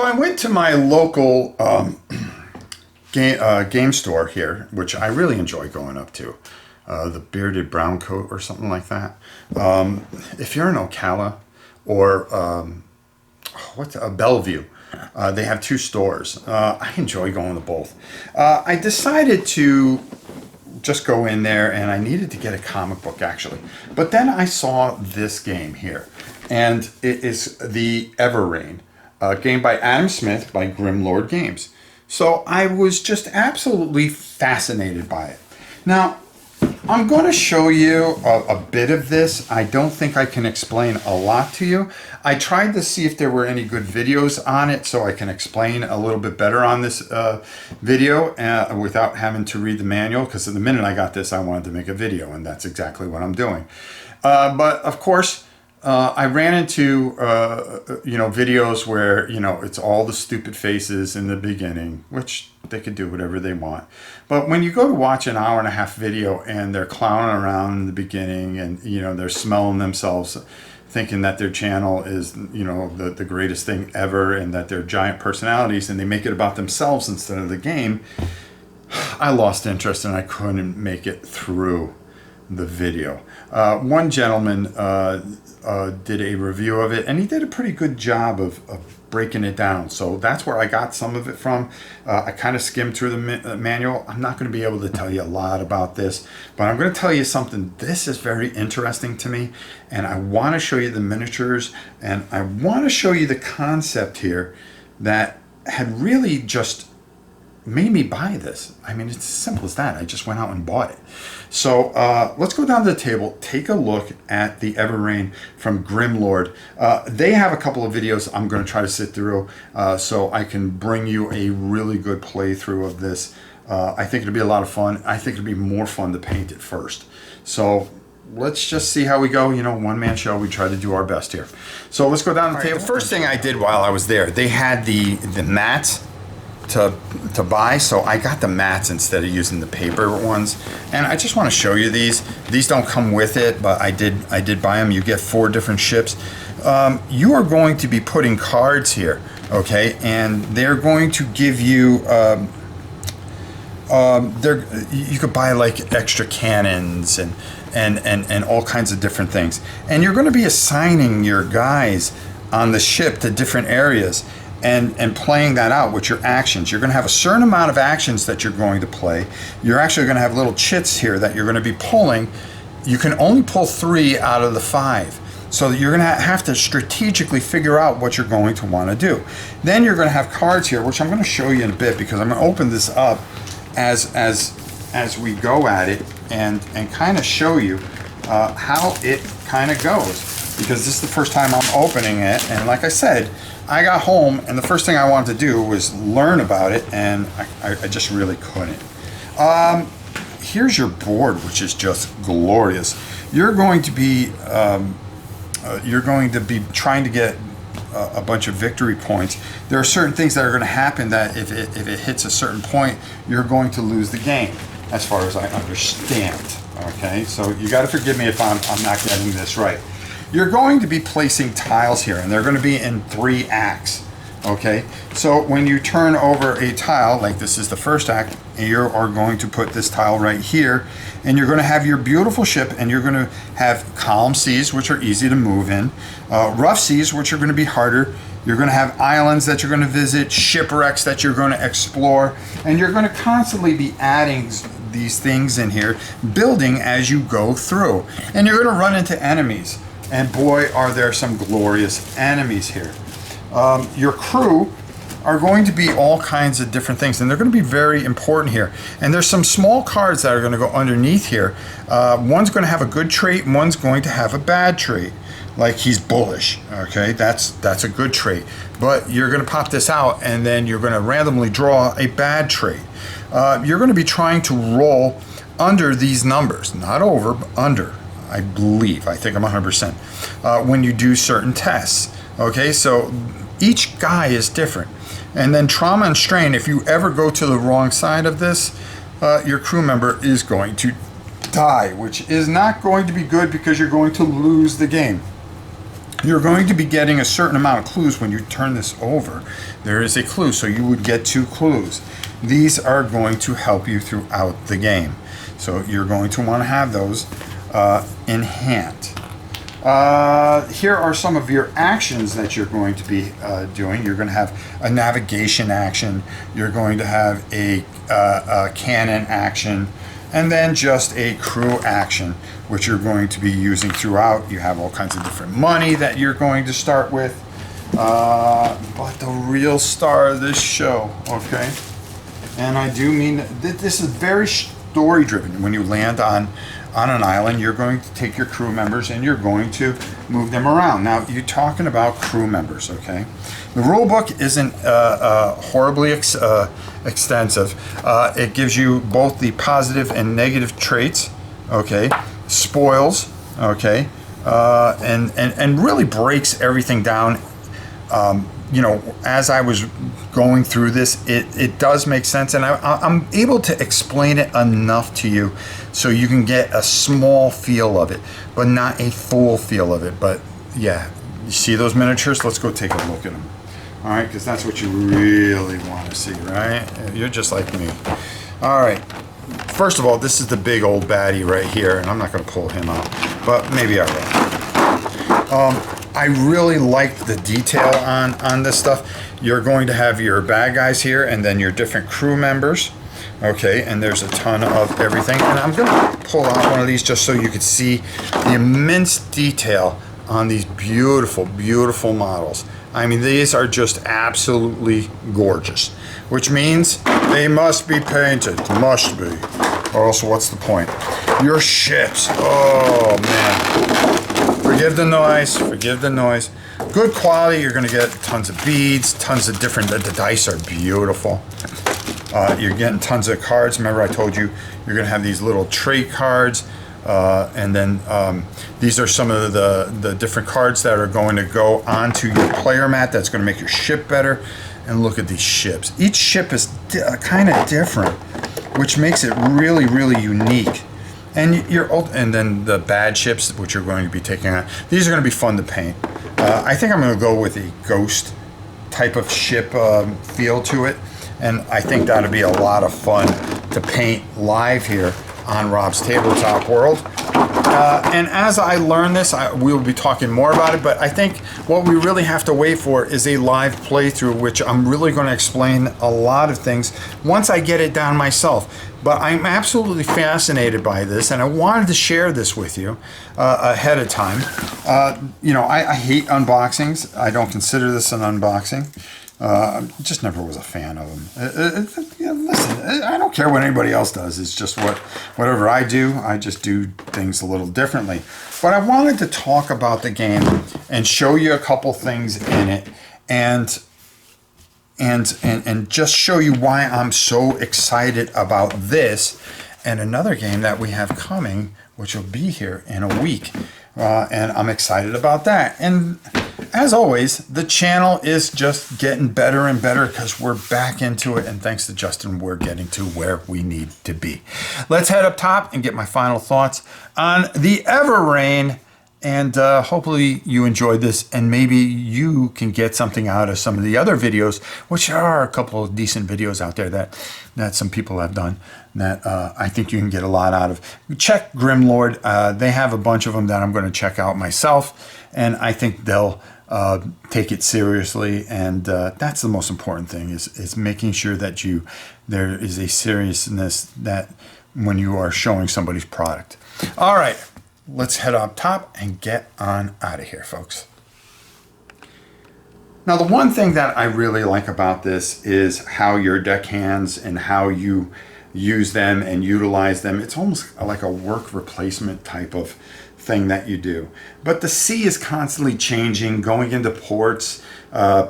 I went to my local game store here, which I really enjoy going up to. The Bearded Brown Coat or something like that. If you're in Ocala or Bellevue, they have two stores. I enjoy going to both. I decided to just go in there, and I needed to get a comic book actually. But then I saw this game here, and it is the Everrain, a game by Adam Smith by Grimlord Games. So I was just absolutely fascinated by it. Now, I'm going to show you a bit of this. I don't think I can explain a lot to you. I tried to see if there were any good videos on it so I can explain a little bit better on this video without having to read the manual, because the minute I got this, I wanted to make a video, and that's exactly what I'm doing. But of course, I ran into videos where it's all the stupid faces in the beginning, which they could do whatever they want. But when you go to watch an hour and a half video and they're clowning around in the beginning, and they're smelling themselves, thinking that their channel is the greatest thing ever, and that they're giant personalities, and they make it about themselves instead of the game, I lost interest and I couldn't make it through the video. One gentleman did a review of it, and he did a pretty good job of breaking it down. So that's where I got some of it from. I kind of skimmed through the manual. I'm not going to be able to tell you a lot about this, but I'm going to tell you something. This is very interesting to me, and I want to show you the miniatures, and I want to show you the concept here that had really just made me buy this. I mean, it's as simple as that. I just went out and bought it. So let's go down to the table, take a look at the Everrain from Grimlord. They have a couple of videos I'm going to try to sit through so I can bring you a really good playthrough of this. I think it'll be a lot of fun. I think it'll be more fun to paint it first. So let's just see how we go. One-man show. We try to do our best here. So let's go down the table. The first thing I did while I was there, they had the mats to buy, so I got the mats instead of using the paper ones, and I just want to show you these. These don't come with it, but I did buy them. You get 4 different ships. You are going to be putting cards here, okay, and they're going to give you you could buy like extra cannons and all kinds of different things, and you're going to be assigning your guys on the ship to different areas and playing that out with your actions. You're going to have a certain amount of actions that you're going to play. You're actually going to have little chits here that you're going to be pulling. You can only pull 3 out of the 5. So you're going to have to strategically figure out what you're going to want to do. Then you're going to have cards here, which I'm going to show you in a bit, because I'm going to open this up as we go at it and kind of show you how it kind of goes, because this is the first time I'm opening it, and like I said, I got home and the first thing I wanted to do was learn about it, and I just really couldn't. Here's your board, which is just glorious. You're going to be trying to get a bunch of victory points. There are certain things that are going to happen that if it hits a certain point, you're going to lose the game, as far as I understand. Okay, so you got to forgive me if I'm not getting this right. You're going to be placing tiles here, and they're going to be in 3 acts. Okay, so when you turn over a tile, like this is the first act, you are going to put this tile right here, and you're going to have your beautiful ship, and you're going to have calm seas, which are easy to move in, rough seas, which are going to be harder. You're going to have islands that you're going to visit, shipwrecks that you're going to explore, and you're going to constantly be adding these things in here, building as you go through. And you're going to run into enemies, and boy, are there some glorious enemies here. Your crew are going to be all kinds of different things, and they're going to be very important here. And there's some small cards that are going to go underneath here. One's going to have a good trait, and one's going to have a bad trait. Like he's bullish, okay? That's a good trait. But you're going to pop this out, and then you're going to randomly draw a bad trait. You're going to be trying to roll under these numbers, not over, but under. I believe, I think I'm 100%, when you do certain tests. Okay, so each guy is different. And then trauma and strain, if you ever go to the wrong side of this, your crew member is going to die, which is not going to be good, because you're going to lose the game. You're going to be getting a certain amount of clues when you turn this over. There is a clue, so you would get 2 clues. These are going to help you throughout the game. So you're going to want to have those in hand. Here are some of your actions that you're going to be doing. You're going to have a navigation action. You're going to have a cannon action, and then just a crew action, which you're going to be using throughout. You have all kinds of different money that you're going to start with. But the real star of this show, okay? And I do mean that this is very story driven. When you land on an island, you're going to take your crew members and you're going to move them around. Now, you're talking about crew members, okay? The rule book isn't horribly extensive. It gives you both the positive and negative traits, okay? Spoils, okay? And really breaks everything down. You know, as I was going through this, it does make sense, and I'm able to explain it enough to you so you can get a small feel of it, but not a full feel of it. But yeah, you see those miniatures? Let's go take a look at them. All right, because that's what you really want to see, right? You're just like me. All right. First of all, this is the big old baddie right here, and I'm not going to pull him out, but maybe I will. I really like the detail on this stuff. You're going to have your bad guys here and then your different crew members. Okay, and there's a ton of everything. And I'm going to pull out one of these just so you can see the immense detail on these beautiful, beautiful models. I mean, these are just absolutely gorgeous, which means they must be painted. Must be. Or else what's the point? Your ships. Oh, man. Forgive the noise, forgive the noise. Good quality, you're gonna get tons of beads, tons of different, the dice are beautiful. You're getting tons of cards. Remember I told you, you're gonna have these little trait cards, and then these are some of the different cards that are going to go onto your player mat that's gonna make your ship better. And look at these ships. Each ship is kind of different, which makes it really, really unique. And then the bad ships, which you're going to be taking on, these are going to be fun to paint. I think I'm going to go with a ghost type of ship feel to it, and I think that'll be a lot of fun to paint live here on Rob's Tabletop World. And as I learn this, we will be talking more about it, but I think what we really have to wait for is a live playthrough, which I'm really going to explain a lot of things once I get it down myself. But I'm absolutely fascinated by this, and I wanted to share this with you ahead of time. You know, I hate unboxings. I don't consider this an unboxing. Just never was a fan of them. Listen, I don't care what anybody else does. It's just whatever I do, I just do things a little differently. But I wanted to talk about the game and show you a couple things in it, and just show you why I'm so excited about this and another game that we have coming, which will be here in a week. And I'm excited about that. And as always, the channel is just getting better and better because we're back into it. And thanks to Justin, we're getting to where we need to be. Let's head up top and get my final thoughts on the Everrain. And hopefully you enjoyed this, and maybe you can get something out of some of the other videos, which are a couple of decent videos out there that some people have done that I think you can get a lot out of. Check Grimlord. They have a bunch of them that I'm going to check out myself, and I think they'll take it seriously. And that's the most important thing, is making sure that there is a seriousness that when you are showing somebody's product. All right. Let's head up top and get on out of here, folks. Now, the one thing that I really like about this is how your deck hands and how you use them and utilize them. It's almost like a work replacement type of thing that you do. But the sea is constantly changing, going into ports,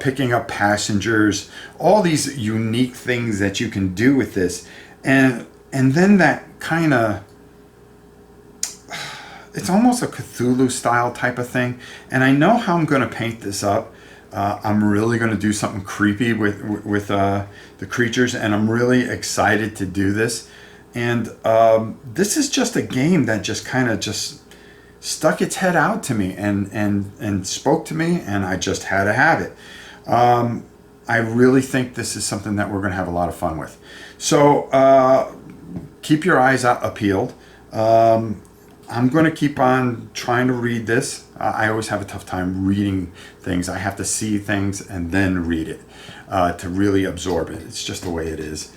picking up passengers, all these unique things that you can do with this. And then that kind of, it's almost a Cthulhu style type of thing. And I know how I'm going to paint this up. I'm really going to do something creepy with the creatures, and I'm really excited to do this. And this is just a game that just kind of just stuck its head out to me and spoke to me, and I just had to have it. I really think this is something that we're going to have a lot of fun with. So keep your eyes out peeled. I'm going to keep on trying to read this. I always have a tough time reading things. I have to see things and then read it to really absorb it. It's just the way it is.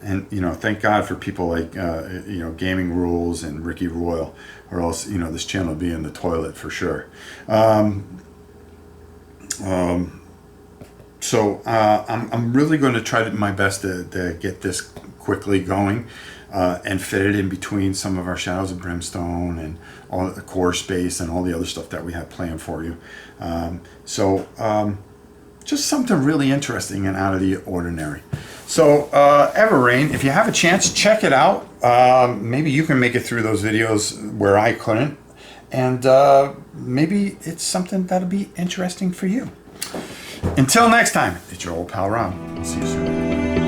And, you know, thank God for people like, you know, Gaming Rules and Ricky Royal, or else, you know, this channel would be in the toilet for sure. So I'm really going to try my best to get this quickly going and fit it in between some of our Shadows of Brimstone and all the core space and all the other stuff that we have planned for you. Just something really interesting and out of the ordinary. So Everrain, if you have a chance, check it out. Maybe you can make it through those videos where I couldn't. And maybe it's something that'll be interesting for you. Until next time, it's your old pal Ron. I'll see you soon.